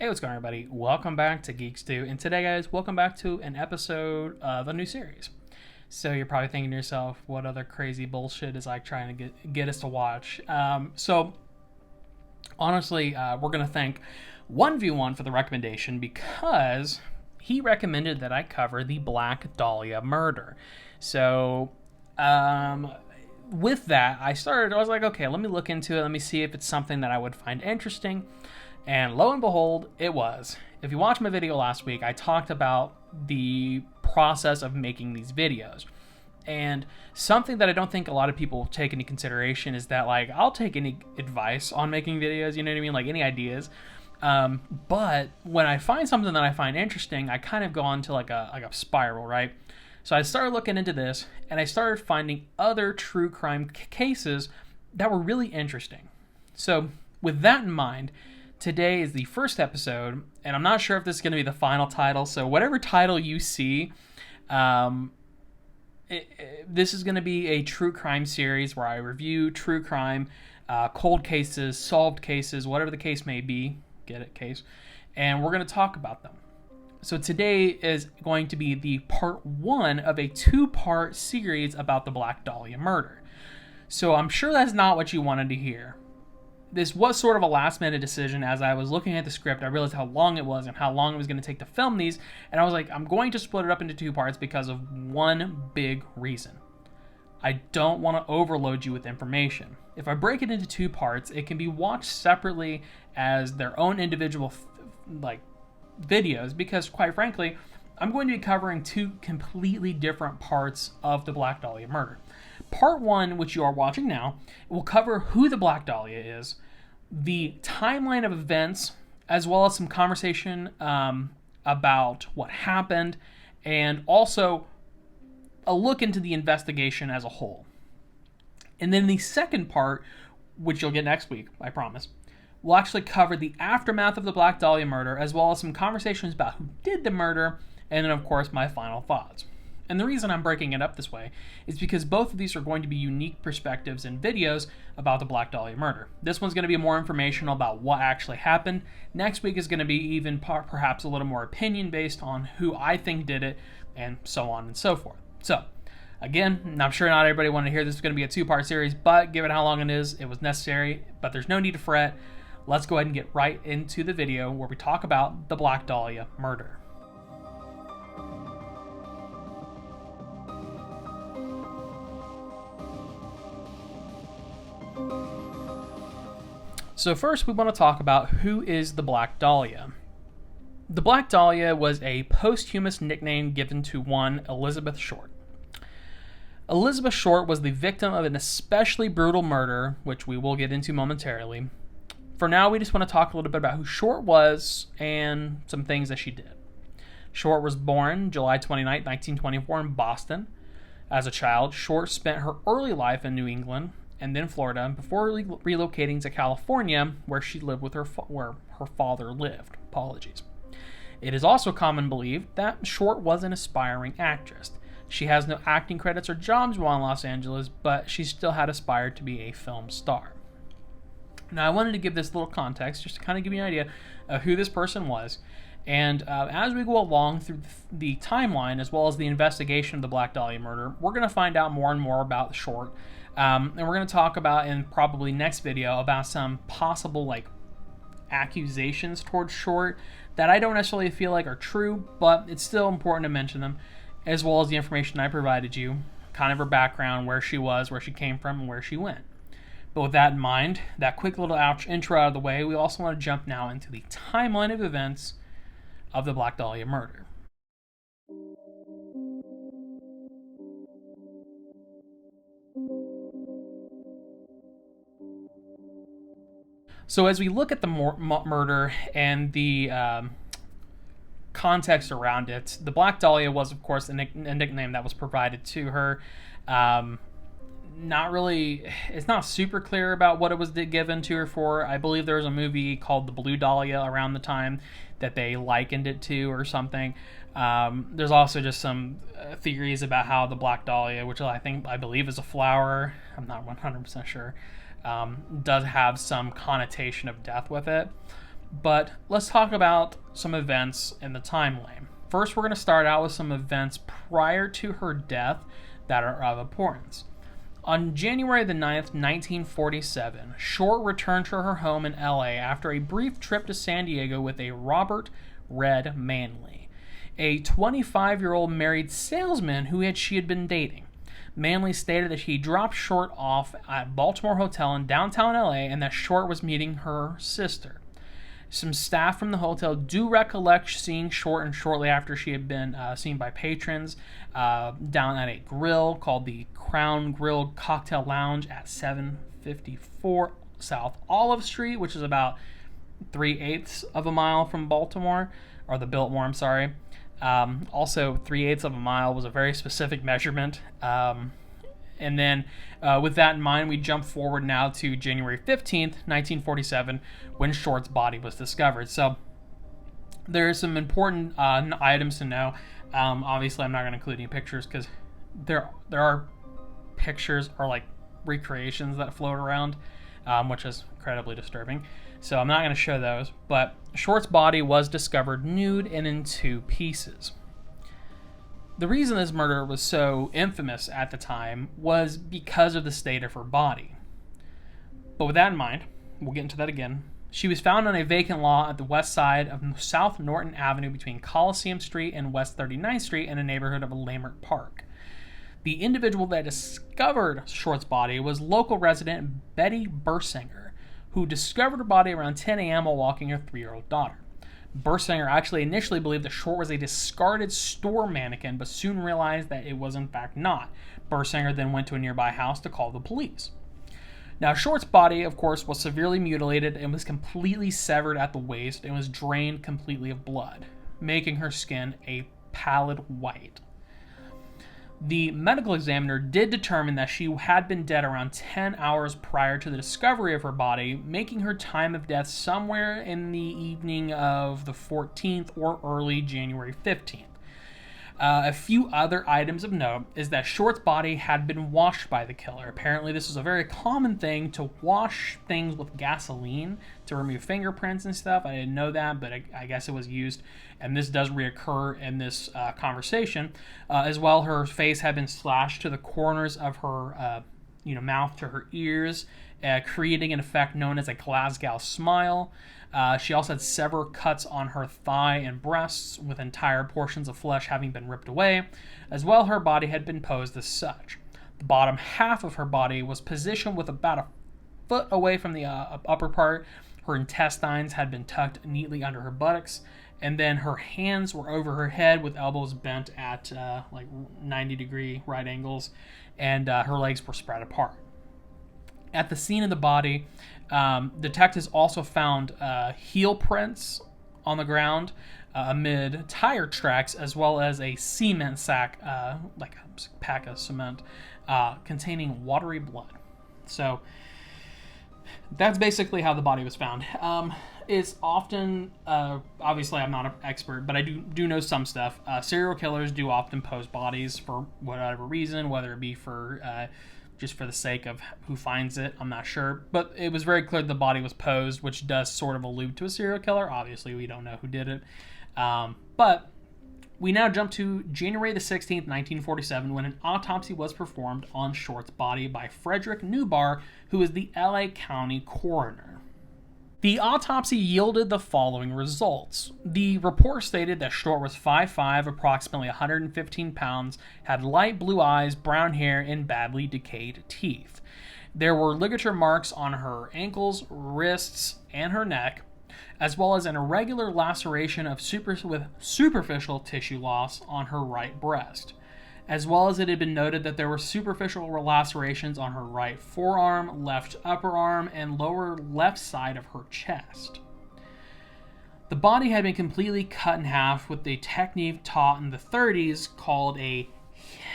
Hey, what's going on, everybody? Welcome back to Geek-Stew. And today, guys, welcome back to an episode of a new series. So you're probably thinking to yourself, what other crazy bullshit is like trying to get us to watch? Honestly, we're going to thank 1v1 for the recommendation because he recommended that I cover the Black Dahlia Murder. So, with that, I was like, okay, let me look into it. Let me see if it's something that I would find interesting. And lo and behold, it was. If you watched my video last week, I talked about the process of making these videos. And something that I don't think a lot of people take into consideration is that, like, I'll take any advice on making videos, you know what I mean? Like, any ideas. But when I find something that I find interesting, I kind of go into like a spiral, right? So I started looking into this, and I started finding other true crime cases that were really interesting. So with that in mind, today is the first episode, and I'm not sure if this is going to be the final title, so whatever title you see, this is going to be a true crime series where I review true crime, cold cases, solved cases, whatever the case may be, get it, case, and we're going to talk about them. So today is going to be the part one of a two-part series about the Black Dahlia murder. So I'm sure that's not what you wanted to hear. This was sort of a last-minute decision. As I was looking at the script, I realized how long it was and how long it was going to take to film these, and I was like, I'm going to split it up into two parts because of one big reason. I don't want to overload you with information. If I break it into two parts, it can be watched separately as their own individual videos, because quite frankly, I'm going to be covering two completely different parts of the Black Dahlia murder. Part one, which you are watching now, will cover who the Black Dahlia is, the timeline of events, as well as some conversation about what happened, and also a look into the investigation as a whole. And then the second part, which you'll get next week, I promise, will actually cover the aftermath of the Black Dahlia murder, as well as some conversations about who did the murder, and then, of course, my final thoughts. And the reason I'm breaking it up this way is because both of these are going to be unique perspectives and videos about the Black Dahlia murder. This one's going to be more informational about what actually happened. Next week is going to be even perhaps a little more opinion based on who I think did it, and so on and so forth. So, again, I'm sure not everybody wanted to hear this is going to be a two-part series, but given how long it is, it was necessary, but there's no need to fret. Let's go ahead and get right into the video where we talk about the Black Dahlia murder. So first, we want to talk about who is the Black Dahlia. The Black Dahlia was a posthumous nickname given to one Elizabeth Short. Elizabeth Short was the victim of an especially brutal murder, which we will get into momentarily. For now, we just want to talk a little bit about who Short was and some things that she did. Short was born July 29, 1924 in Boston. As a child, Short spent her early life in New England and then Florida before relocating to California, where she lived with where her father lived. Apologies. It is also common believed that Short was an aspiring actress. She has no acting credits or jobs while in Los Angeles, but she still had aspired to be a film star. Now, I wanted to give this little context just to kind of give you an idea of who this person was. And as we go along through the timeline, as well as the investigation of the Black Dahlia murder, we're going to find out more and more about Short. And we're going to talk about, in probably next video, about some possible accusations towards Short that I don't necessarily feel like are true, but it's still important to mention them, as well as the information I provided you, kind of her background, where she was, where she came from, and where she went. But with that in mind, that quick little intro out of the way, we also want to jump now into the timeline of events of the Black Dahlia murder. So as we look at the murder and the context around it, the Black Dahlia was, of course, a nickname that was provided to her. It's not super clear about what it was given to her for. I believe there was a movie called The Blue Dahlia around the time that they likened it to or something. There's also just some theories about how the Black Dahlia, which I believe is a flower, I'm not 100% sure, does have some connotation of death with it. But let's talk about some events in the timeline. First, we're going to start out with some events prior to her death that are of importance. On January the 9th, 1947, Short returned to her home in LA after a brief trip to San Diego with a Robert Red Manley, a 25-year-old married salesman who she had been dating. Manley stated that he dropped Short off at Baltimore Hotel in downtown LA and that Short was meeting her sister. Some staff from the hotel do recollect seeing Short, and shortly after she had been seen by patrons down at a grill called the Crown Grill Cocktail Lounge at 754 South Olive Street, which is about 3/8 of a mile from Baltimore, or the Biltmore, I'm sorry. Also, 3/8 of a mile was a very specific measurement. And then with that in mind, we jump forward now to January 15th, 1947, when Short's body was discovered. So there are some important items to know. Obviously, I'm not going to include any pictures because there are pictures or like recreations that float around, which is incredibly disturbing. So I'm not going to show those. But Short's body was discovered nude and in two pieces. The reason this murder was so infamous at the time was because of the state of her body. But with that in mind, we'll get into that again. She was found on a vacant lot at the west side of South Norton Avenue between Coliseum Street and West 39th Street in a neighborhood of Lamert Park. The individual that discovered Short's body was local resident Betty Bursinger, who discovered her body around 10 a.m. while walking her 3-year-old daughter. Bursinger actually initially believed that Short was a discarded store mannequin, but soon realized that it was in fact not. Bursinger then went to a nearby house to call the police. Now, Short's body, of course, was severely mutilated and was completely severed at the waist and was drained completely of blood, making her skin a pallid white. The medical examiner did determine that she had been dead around 10 hours prior to the discovery of her body, making her time of death somewhere in the evening of the 14th or early January 15th. A few other items of note is that Short's body had been washed by the killer. Apparently, this was a very common thing to wash things with gasoline to remove fingerprints and stuff. I didn't know that, but I guess it was used, and this does reoccur in this conversation. As well, her face had been slashed to the corners of her mouth to her ears, creating an effect known as a Glasgow smile. She also had several cuts on her thigh and breasts, with entire portions of flesh having been ripped away. As well, her body had been posed as such. The bottom half of her body was positioned with about a foot away from the upper part. Her intestines had been tucked neatly under her buttocks, and then her hands were over her head with elbows bent at 90-degree right angles, and her legs were spread apart. At the scene of the body, detectives also found heel prints on the ground amid tire tracks, as well as a cement sack, like a pack of cement, containing watery blood. So that's basically how the body was found. It's often, obviously I'm not an expert, but I do know some stuff. Serial killers do often pose bodies for whatever reason, whether it be for just for the sake of who finds it, I'm not sure. But it was very clear the body was posed, which does sort of allude to a serial killer. Obviously, we don't know who did it. But we now jump to January the 16th, 1947, when an autopsy was performed on Short's body by Frederick Newbar, who is the LA County coroner. The autopsy yielded the following results. The report stated that Short was 5'5", approximately 115 pounds, had light blue eyes, brown hair, and badly decayed teeth. There were ligature marks on her ankles, wrists, and her neck, as well as an irregular laceration with superficial tissue loss on her right breast, as well as it had been noted that there were superficial lacerations on her right forearm, left upper arm, and lower left side of her chest. The body had been completely cut in half with a technique taught in the 30s called a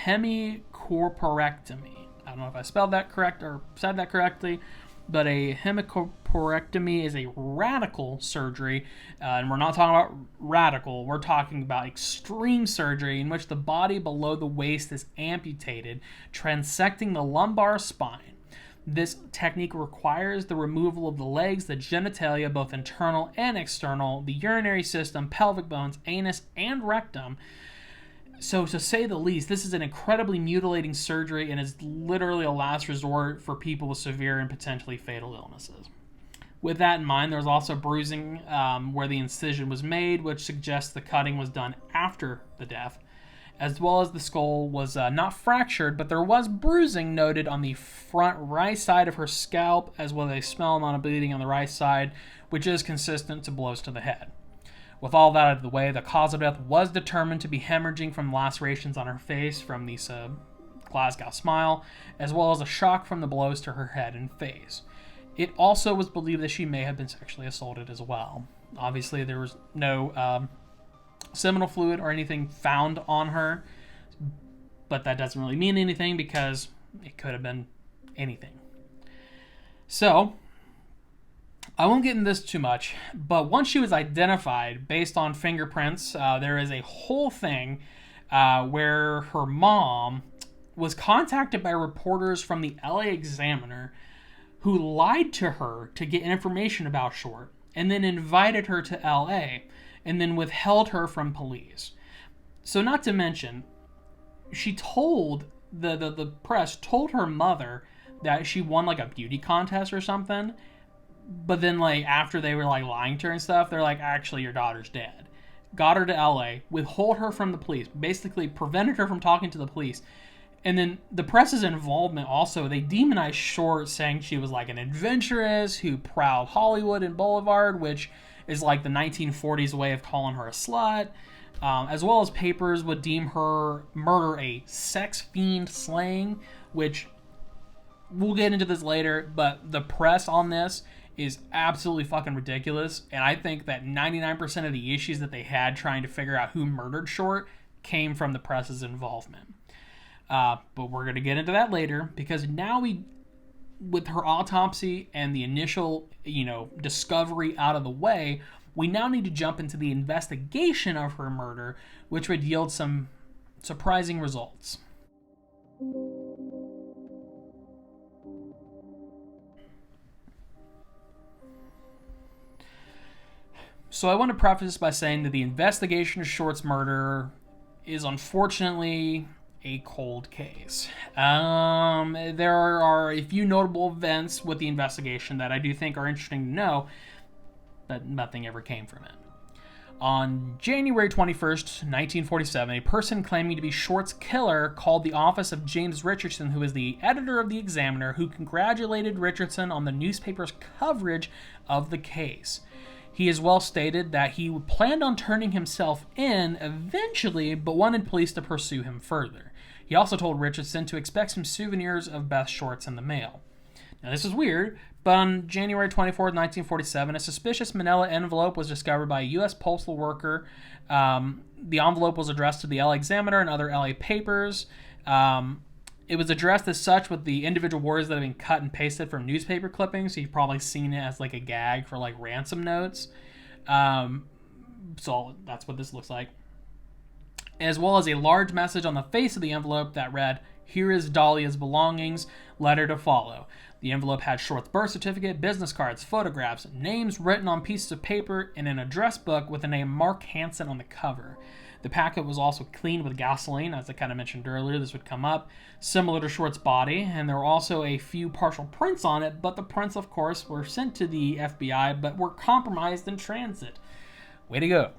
hemicorporectomy. I don't know if I spelled that correct or said that correctly, but a hemicorporectomy is a radical surgery, and we're not talking about radical, we're talking about extreme surgery in which the body below the waist is amputated, transecting the lumbar spine. This technique requires the removal of the legs, the genitalia, both internal and external, the urinary system, pelvic bones, anus, and rectum. So, to say the least, this is an incredibly mutilating surgery and is literally a last resort for people with severe and potentially fatal illnesses. With that in mind, there's also bruising where the incision was made, which suggests the cutting was done after the death, as well as the skull was not fractured, but there was bruising noted on the front right side of her scalp, as well as a small amount of bleeding on the right side, which is consistent to blows to the head. With all that out of the way, the cause of death was determined to be hemorrhaging from lacerations on her face from the Glasgow smile, as well as a shock from the blows to her head and face. It also was believed that she may have been sexually assaulted as well. Obviously, there was no seminal fluid or anything found on her, but that doesn't really mean anything because it could have been anything. So, I won't get into this too much, but once she was identified based on fingerprints, there is a whole thing where her mom was contacted by reporters from the LA Examiner who lied to her to get information about Short and then invited her to LA and then withheld her from police. So not to mention, she told the press told her mother that she won like a beauty contest or something, but then like after they were like lying to her and stuff, they're like, actually your daughter's dead. Got her to LA, withhold her from the police, basically prevented her from talking to the police. And then the press's involvement also, they demonized Short, saying she was like an adventuress who prowled Hollywood and Boulevard, which is like the 1940s way of calling her a slut. As well as papers would deem her murder a sex fiend slaying, which we'll get into this later, but the press on this is absolutely fucking ridiculous. And I think that 99% of the issues that they had trying to figure out who murdered Short came from the press's involvement. But we're going to get into that later, because now with her autopsy and the initial, discovery out of the way, we now need to jump into the investigation of her murder, which would yield some surprising results. So I want to preface this by saying that the investigation of Short's murder is unfortunately a cold case. There are a few notable events with the investigation that I do think are interesting to know, but nothing ever came from it. On January 21st, 1947, a person claiming to be Short's killer called the office of James Richardson, who is the editor of the Examiner, who congratulated Richardson on the newspaper's coverage of the case. He as well stated that he planned on turning himself in eventually, but wanted police to pursue him further. He also told Richardson to expect some souvenirs of Beth Shorts in the mail. Now, this is weird, but on January 24, 1947, a suspicious manila envelope was discovered by a U.S. postal worker. The envelope was addressed to the LA Examiner and other LA papers. It was addressed as such with the individual words that have been cut and pasted from newspaper clippings. So you've probably seen it as like a gag for like ransom notes. So that's what this looks like. As well as a large message on the face of the envelope that read, "Here is Dahlia's belongings, letter to follow." The envelope had Short's birth certificate, business cards, photographs, names written on pieces of paper, and an address book with the name Mark Hansen on the cover. The packet was also cleaned with gasoline, as I kind of mentioned earlier. This would come up, similar to Short's body, and there were also a few partial prints on it, but the prints, of course, were sent to the FBI, but were compromised in transit. Way to go.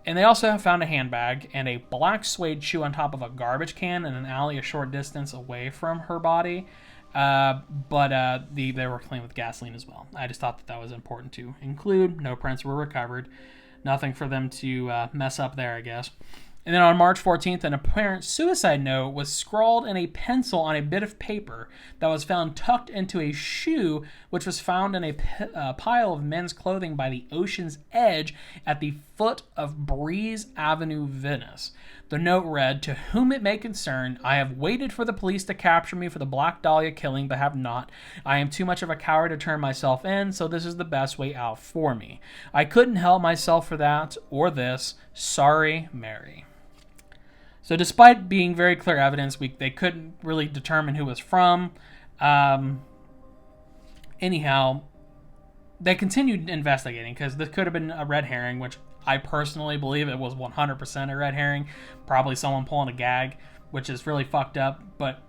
And they also found a handbag and a black suede shoe on top of a garbage can in an alley a short distance away from her body, but they were cleaned with gasoline as well. I just thought that was important to include. No prints were recovered. Nothing for them to mess up there, I guess. And then on March 14th, an apparent suicide note was scrawled in a pencil on a bit of paper that was found tucked into a shoe, which was found in a pile of men's clothing by the ocean's edge at the foot of Breeze Avenue, Venice. The note read, "To whom it may concern, I have waited for the police to capture me for the Black Dahlia killing, but have not. I am too much of a coward to turn myself in, so this is the best way out for me. I couldn't help myself for that or this. Sorry, Mary." So despite being very clear evidence, they couldn't really determine who it was from. Anyhow, they continued investigating because this could have been a red herring, which I personally believe it was 100% a red herring. Probably someone pulling a gag, which is really fucked up, but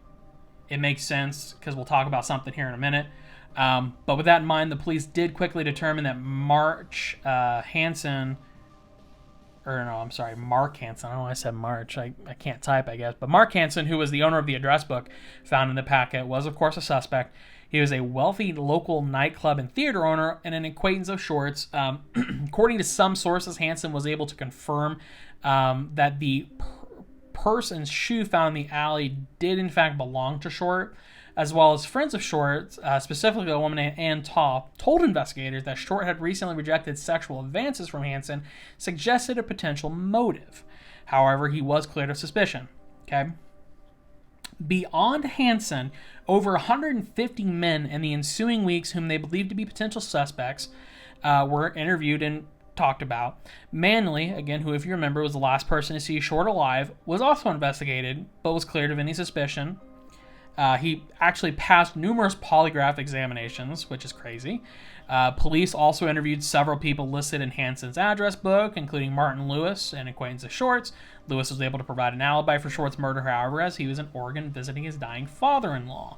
it makes sense because we'll talk about something here in a minute. But with that in mind, the police did quickly determine that Mark Hansen. I don't know why I said March. I can't type, I guess. But Mark Hansen, who was the owner of the address book found in the packet, was, of course, a suspect. He was a wealthy local nightclub and theater owner and an acquaintance of Short's. According to some sources, Hansen was able to confirm that the purse and shoe found in the alley did, in fact, belong to Short, as well as friends of Short, specifically a woman named Ann Taw, told investigators that Short had recently rejected sexual advances from Hansen, suggested a potential motive. However, he was cleared of suspicion. Okay. Beyond Hansen, over 150 men in the ensuing weeks whom they believed to be potential suspects were interviewed and talked about. Manley, again, who, if you remember, was the last person to see Short alive, was also investigated, but was cleared of any suspicion. He actually passed numerous polygraph examinations, which is crazy. Police also interviewed several people listed in Hansen's address book, including Martin Lewis, an acquaintance of Short's. Lewis was able to provide an alibi for Short's murder, however, as he was in Oregon visiting his dying father-in-law.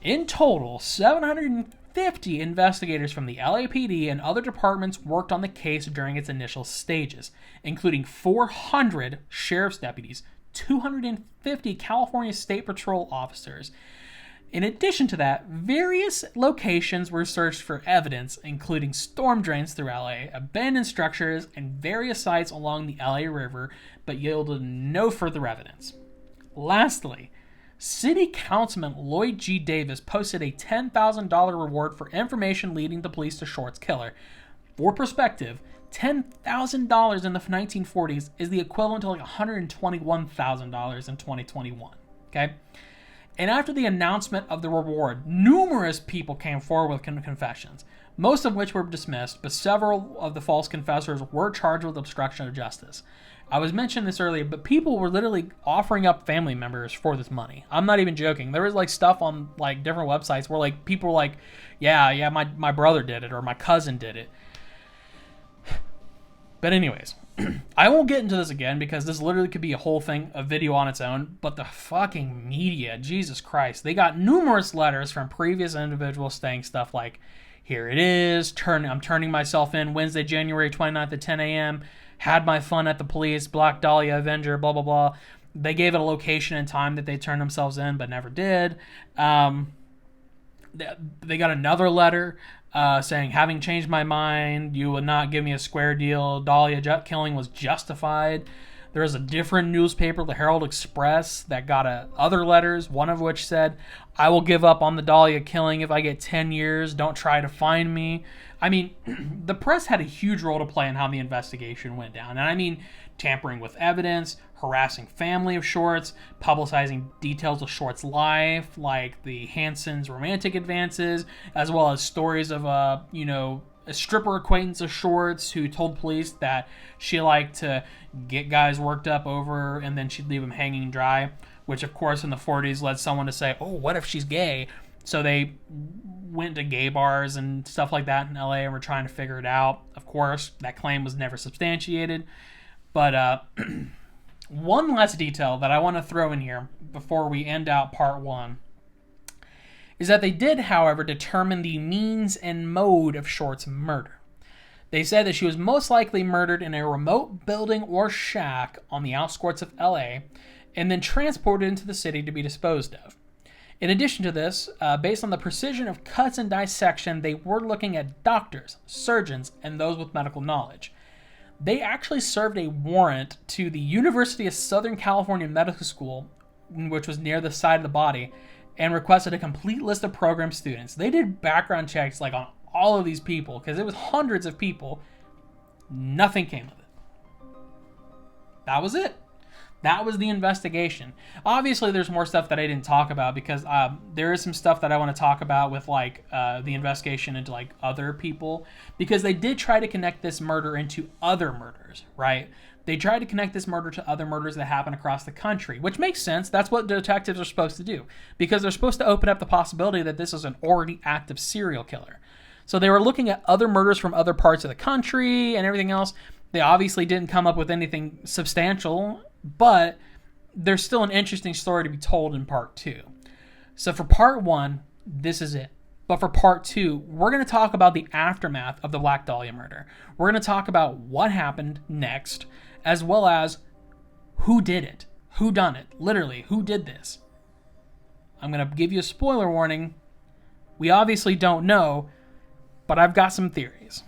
In total, 750 investigators from the LAPD and other departments worked on the case during its initial stages, including 400 sheriff's deputies, 250 California State Patrol officers. In addition to that, various locations were searched for evidence, including storm drains through LA, abandoned structures, and various sites along the LA River, but yielded no further evidence. Lastly, City Councilman Lloyd G. Davis posted a $10,000 reward for information leading the police to Short's killer. For perspective, $10,000 in the 1940s is the equivalent to like $121,000 in 2021. Okay? And after the announcement of the reward, numerous people came forward with confessions, most of which were dismissed, but several of the false confessors were charged with obstruction of justice. I was mentioning this earlier, but people were literally offering up family members for this money. I'm not even joking. There was like stuff on like different websites where like people were like, yeah, my brother did it or my cousin did it. But anyways, I won't get into this again because this literally could be a whole thing, a video on its own, but the fucking media, Jesus Christ, they got numerous letters from previous individuals saying stuff like, here it is, I'm turning myself in Wednesday, January 29th at 10 a.m., had my fun at the police, Black Dahlia Avenger, blah, blah, blah. They gave it a location and time that they turned themselves in, but never did. They got another letter saying, having changed my mind, you would not give me a square deal. Dahlia killing was justified. There was a different newspaper, the Herald Express, that got other letters, one of which said, I will give up on the Dahlia killing if I get 10 years. Don't try to find me. I mean, the press had a huge role to play in how the investigation went down. And I mean, tampering with evidence, harassing family of Short's, publicizing details of Short's life, like the Hansen's romantic advances, as well as stories of, a stripper acquaintance of Short's who told police that she liked to get guys worked up over and then she'd leave them hanging dry, which of course in the 40s led someone to say, oh, what if she's gay? So they went to gay bars and stuff like that in LA and were trying to figure it out. Of course, that claim was never substantiated. But one last detail that I want to throw in here before we end out part one is that they did, however, determine the means and mode of Short's murder. They said that she was most likely murdered in a remote building or shack on the outskirts of LA and then transported into the city to be disposed of. In addition to this, based on the precision of cuts and dissection, they were looking at doctors, surgeons, and those with medical knowledge. They actually served a warrant to the University of Southern California Medical School, which was near the site of the body, and requested a complete list of program students. They did background checks like on all of these people because it was hundreds of people. Nothing came of it. That was it. That was the investigation. Obviously, there's more stuff that I didn't talk about because there is some stuff that I want to talk about with like the investigation into like other people because they did try to connect this murder into other murders, right? They tried to connect this murder to other murders that happen across the country, which makes sense. That's what detectives are supposed to do, because they're supposed to open up the possibility that this is an already active serial killer. So they were looking at other murders from other parts of the country and everything else. They obviously didn't come up with anything substantial, but there's still an interesting story to be told in part 2. So for part 1, this is it. But for part 2, we're going to talk about the aftermath of the Black Dahlia murder. We're going to talk about what happened next, as well as who did it, who done it, literally, who did this. I'm going to give you a spoiler warning. We obviously don't know, but I've got some theories.